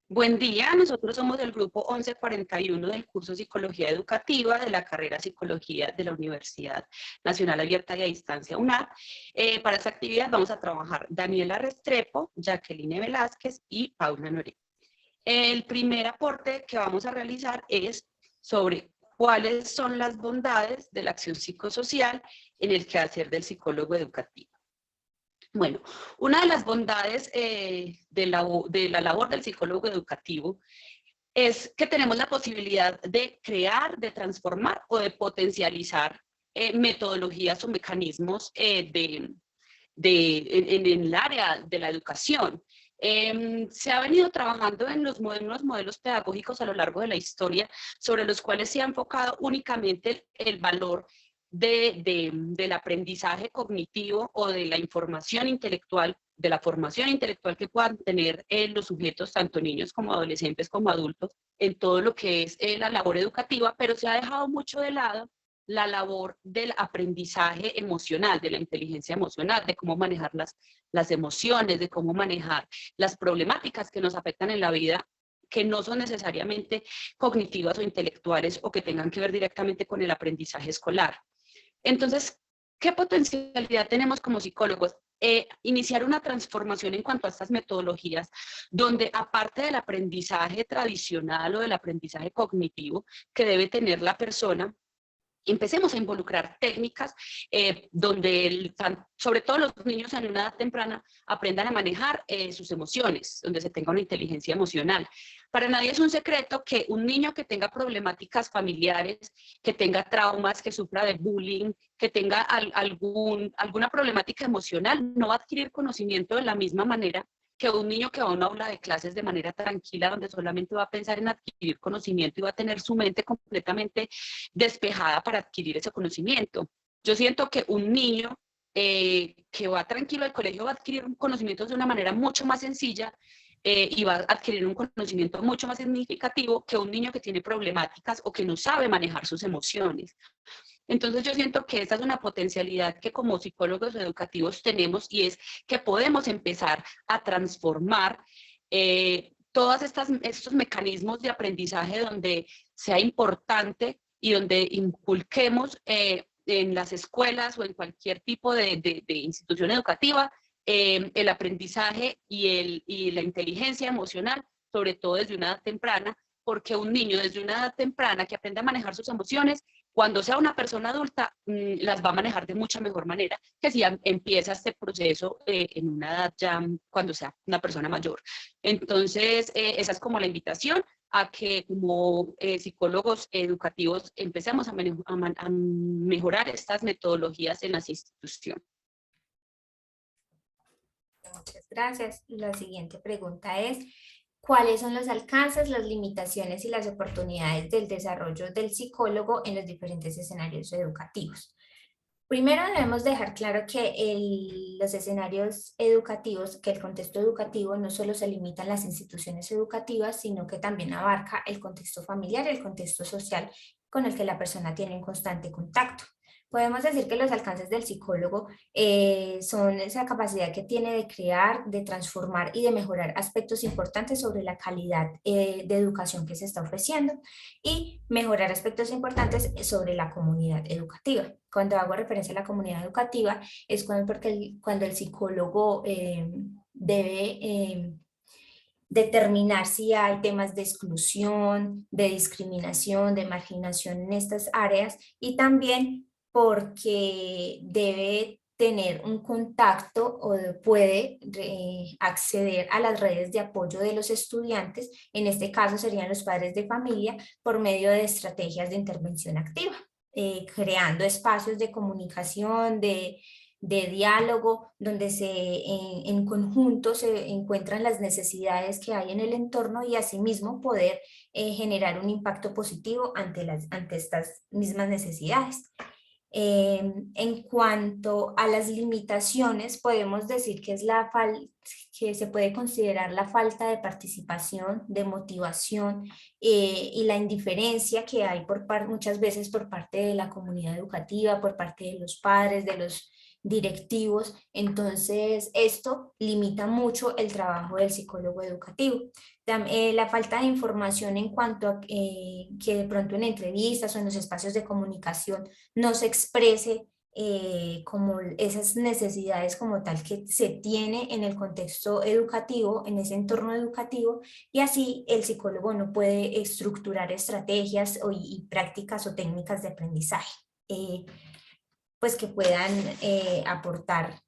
Buen día, nosotros somos del grupo 1141 del curso Psicología Educativa de la carrera Psicología de la Universidad Nacional Abierta y a Distancia UNAD. Para esta actividad vamos a trabajar Daniela Restrepo, Jacqueline Velázquez y Paula Noré. El primer aporte que vamos a realizar es sobre cuáles son las bondades de la acción psicosocial en el quehacer del psicólogo educativo. Bueno, una de las bondades de la labor del psicólogo educativo es que tenemos la posibilidad de crear, de transformar o de potencializar metodologías o mecanismos en el área de la educación. Se ha venido trabajando en los modelos pedagógicos a lo largo de la historia, sobre los cuales se ha enfocado únicamente el valor del aprendizaje cognitivo o de la información intelectual, de la formación intelectual que puedan tener los sujetos, tanto niños como adolescentes como adultos, en todo lo que es la labor educativa, pero se ha dejado mucho de lado la labor del aprendizaje emocional, de la inteligencia emocional, de cómo manejar las emociones, de cómo manejar las problemáticas que nos afectan en la vida, que no son necesariamente cognitivas o intelectuales o que tengan que ver directamente con el aprendizaje escolar. Entonces, ¿qué potencialidad tenemos como psicólogos? Iniciar una transformación en cuanto a estas metodologías, donde aparte del aprendizaje tradicional o del aprendizaje cognitivo que debe tener la persona, empecemos a involucrar técnicas donde sobre todo los niños en una edad temprana aprendan a manejar sus emociones, donde se tenga una inteligencia emocional. Para nadie es un secreto que un niño que tenga problemáticas familiares, que tenga traumas, que sufra de bullying, que tenga alguna problemática emocional, no va a adquirir conocimiento de la misma manera que un niño que va a una aula de clases de manera tranquila, donde solamente va a pensar en adquirir conocimiento y va a tener su mente completamente despejada para adquirir ese conocimiento. Yo siento que un niño que va tranquilo al colegio va a adquirir conocimientos de una manera mucho más sencilla y va a adquirir un conocimiento mucho más significativo que un niño que tiene problemáticas o que no sabe manejar sus emociones. Entonces yo siento que esta es una potencialidad que como psicólogos educativos tenemos y es que podemos empezar a transformar todos estos mecanismos de aprendizaje donde sea importante y donde inculquemos en las escuelas o en cualquier tipo de institución educativa el aprendizaje y la inteligencia emocional, sobre todo desde una edad temprana, porque un niño desde una edad temprana que aprende a manejar sus emociones, cuando sea una persona adulta, las va a manejar de mucha mejor manera que si empieza este proceso en una edad ya cuando sea una persona mayor. Entonces, esa es como la invitación a que como psicólogos educativos empecemos a mejorar estas metodologías en las instituciones. Muchas gracias. La siguiente pregunta es, ¿cuáles son los alcances, las limitaciones y las oportunidades del desarrollo del psicólogo en los diferentes escenarios educativos? Primero debemos dejar claro que los escenarios educativos, que el contexto educativo no solo se limita en las instituciones educativas, sino que también abarca el contexto familiar y el contexto social con el que la persona tiene un constante contacto. Podemos decir que los alcances del psicólogo son esa capacidad que tiene de crear, de transformar y de mejorar aspectos importantes sobre la calidad de educación que se está ofreciendo y mejorar aspectos importantes sobre la comunidad educativa. Cuando hago referencia a la comunidad educativa es cuando el psicólogo debe determinar si hay temas de exclusión, de discriminación, de marginación en estas áreas y también porque debe tener un contacto o puede acceder a las redes de apoyo de los estudiantes, en este caso serían los padres de familia, por medio de estrategias de intervención activa, creando espacios de comunicación, de diálogo, donde en conjunto se encuentran las necesidades que hay en el entorno y asimismo poder generar un impacto positivo ante estas mismas necesidades. En cuanto a las limitaciones, podemos decir que que se puede considerar la falta de participación, de motivación y la indiferencia que hay muchas veces por parte de la comunidad educativa, por parte de los padres, directivos. Entonces, esto limita mucho el trabajo del psicólogo educativo. La falta de información en cuanto a que de pronto en entrevistas o en los espacios de comunicación no se exprese como esas necesidades como tal que se tiene en el contexto educativo, en ese entorno educativo, y así el psicólogo no puede estructurar estrategias y prácticas o técnicas de aprendizaje, pues que puedan aportar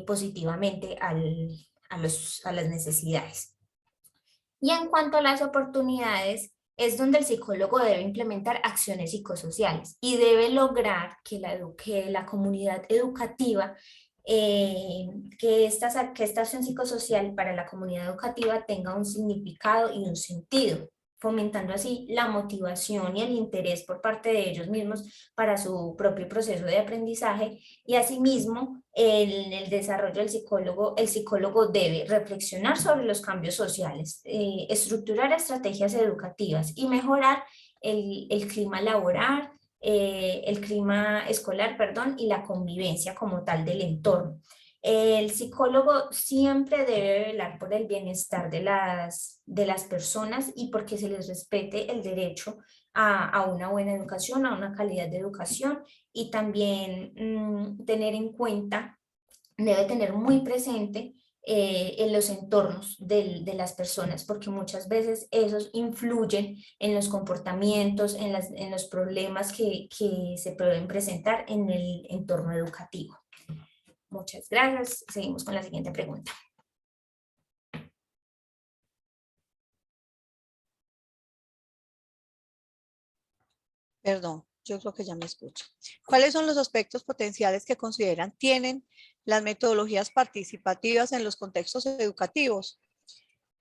positivamente a las necesidades. Y en cuanto a las oportunidades, es donde el psicólogo debe implementar acciones psicosociales y debe lograr que la comunidad educativa, que esta acción psicosocial para la comunidad educativa tenga un significado y un sentido, fomentando así la motivación y el interés por parte de ellos mismos para su propio proceso de aprendizaje. Y asimismo, en el desarrollo del psicólogo, el psicólogo debe reflexionar sobre los cambios sociales, estructurar estrategias educativas y mejorar el clima laboral, el clima escolar, perdón, y la convivencia como tal del entorno. El psicólogo siempre debe velar por el bienestar de las personas y porque se les respete el derecho a una buena educación, a una calidad de educación, y también tener en cuenta, debe tener muy presente en los entornos de las personas, porque muchas veces esos influyen en los comportamientos, en los problemas que se pueden presentar en el entorno educativo. Muchas gracias. Seguimos con la siguiente pregunta. Perdón, yo creo que ya me escucho. ¿Cuáles son los aspectos potenciales que consideran tienen las metodologías participativas en los contextos educativos?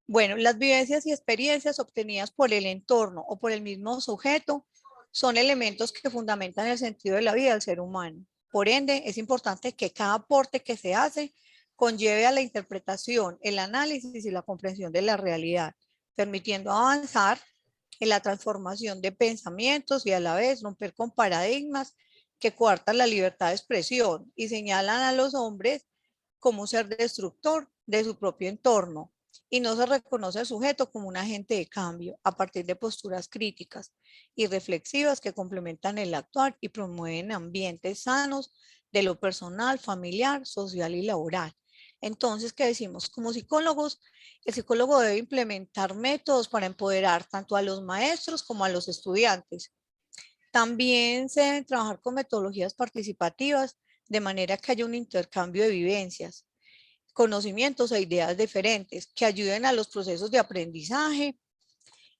Bueno, las vivencias y experiencias obtenidas por el entorno o por el mismo sujeto son elementos que fundamentan el sentido de la vida del ser humano. Por ende, es importante que cada aporte que se hace conlleve a la interpretación, el análisis y la comprensión de la realidad, permitiendo avanzar en la transformación de pensamientos y a la vez romper con paradigmas que coartan la libertad de expresión y señalan a los hombres como un ser destructor de su propio entorno, y no se reconoce al sujeto como un agente de cambio a partir de posturas críticas y reflexivas que complementan el actuar y promueven ambientes sanos de lo personal, familiar, social y laboral. Entonces, ¿qué decimos? Como psicólogos, el psicólogo debe implementar métodos para empoderar tanto a los maestros como a los estudiantes. También se deben trabajar con metodologías participativas de manera que haya un intercambio de vivencias, conocimientos e ideas diferentes que ayuden a los procesos de aprendizaje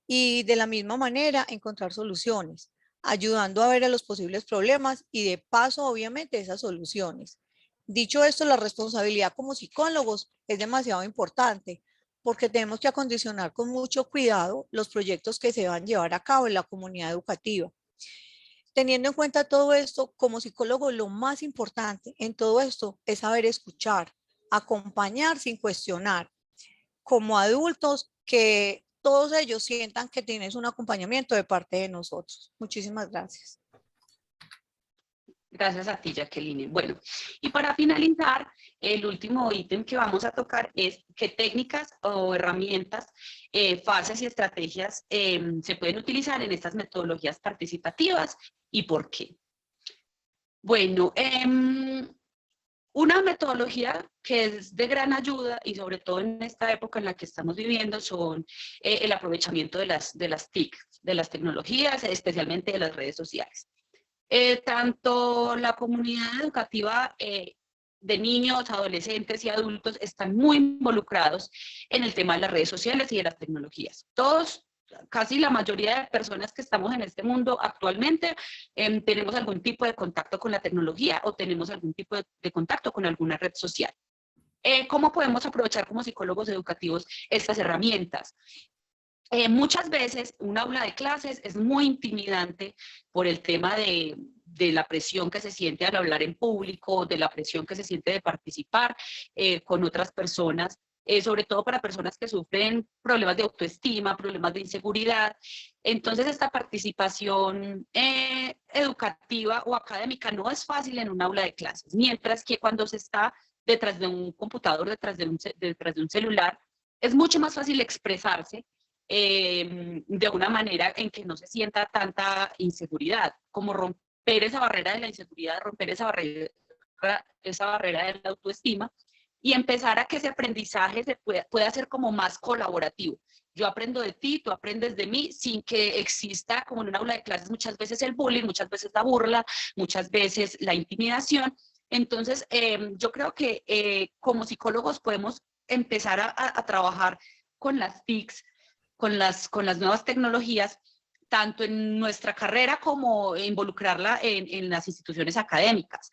y de la misma manera encontrar soluciones, ayudando a ver a los posibles problemas y de paso, obviamente, esas soluciones. Dicho esto, la responsabilidad como psicólogos es demasiado importante porque tenemos que acondicionar con mucho cuidado los proyectos que se van a llevar a cabo en la comunidad educativa. Teniendo en cuenta todo esto, como psicólogo, lo más importante en todo esto es saber escuchar, acompañar sin cuestionar, como adultos, que todos ellos sientan que tienes un acompañamiento de parte de nosotros. Muchísimas gracias. Gracias a ti, Jacqueline. Bueno, y para finalizar, el último ítem que vamos a tocar es qué técnicas o herramientas, fases y estrategias se pueden utilizar en estas metodologías participativas y por qué. Bueno, una metodología que es de gran ayuda y sobre todo en esta época en la que estamos viviendo son el aprovechamiento de las TIC, de las tecnologías, especialmente de las redes sociales. Tanto la comunidad educativa de niños, adolescentes y adultos están muy involucrados en el tema de las redes sociales y de las tecnologías. Todos, casi la mayoría de personas que estamos en este mundo actualmente tenemos algún tipo de contacto con la tecnología o tenemos algún tipo de contacto con alguna red social. ¿Cómo podemos aprovechar como psicólogos educativos estas herramientas? Muchas veces un aula de clases es muy intimidante por el tema de la presión que se siente al hablar en público, de la presión que se siente de participar con otras personas sobre todo para personas que sufren problemas de autoestima, problemas de inseguridad. Entonces, esta participación educativa o académica no es fácil en un aula de clases, mientras que cuando se está detrás de un computador, detrás de un celular, es mucho más fácil expresarse de una manera en que no se sienta tanta inseguridad, como romper esa barrera de la inseguridad, romper esa barrera de la autoestima y empezar a que ese aprendizaje se pueda hacer como más colaborativo. Yo aprendo de ti, tú aprendes de mí, sin que exista, como en un aula de clases, muchas veces el bullying, muchas veces la burla, muchas veces la intimidación. Entonces, yo creo que como psicólogos podemos empezar a trabajar con las TICs, con las nuevas tecnologías, tanto en nuestra carrera como involucrarla en las instituciones académicas.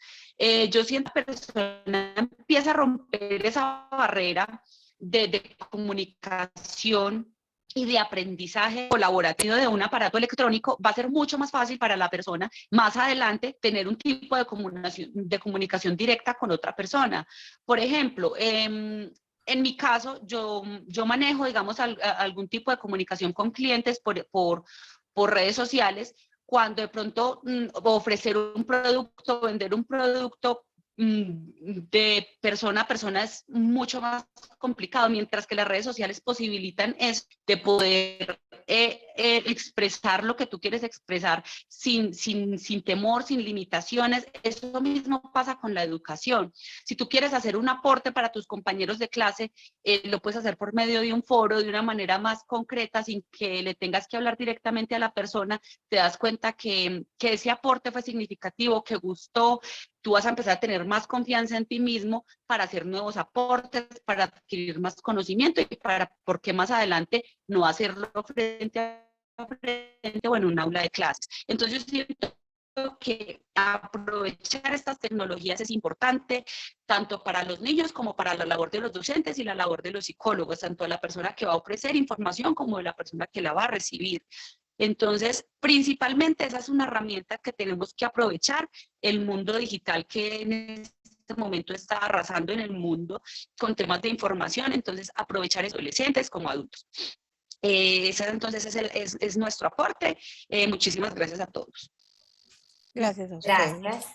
Yo siento que la persona empieza a romper esa barrera de comunicación y de aprendizaje colaborativo de un aparato electrónico, va a ser mucho más fácil para la persona más adelante tener un tipo de comunicación directa con otra persona. Por ejemplo, en mi caso, yo manejo, digamos, algún tipo de comunicación con clientes por redes sociales, cuando de pronto ofrecer un producto, vender un producto de persona a persona es mucho más complicado, mientras que las redes sociales posibilitan eso, de poder expresar lo que tú quieres expresar sin temor, sin limitaciones. Eso mismo pasa con la educación. Si tú quieres hacer un aporte para tus compañeros de clase, lo puedes hacer por medio de un foro, de una manera más concreta, sin que le tengas que hablar directamente a la persona. Te das cuenta que ese aporte fue significativo, que gustó. Tú vas a empezar a tener más confianza en ti mismo para hacer nuevos aportes, para adquirir más conocimiento y por qué más adelante no hacerlo frente a frente o en un aula de clases. Entonces, yo siento que aprovechar estas tecnologías es importante, tanto para los niños como para la labor de los docentes y la labor de los psicólogos, tanto de la persona que va a ofrecer información como de la persona que la va a recibir. Entonces, principalmente esa es una herramienta que tenemos que aprovechar, el mundo digital que en este momento está arrasando en el mundo con temas de información, entonces aprovechar a adolescentes como adultos. Entonces es nuestro aporte. Muchísimas gracias a todos. Gracias a ustedes. Gracias.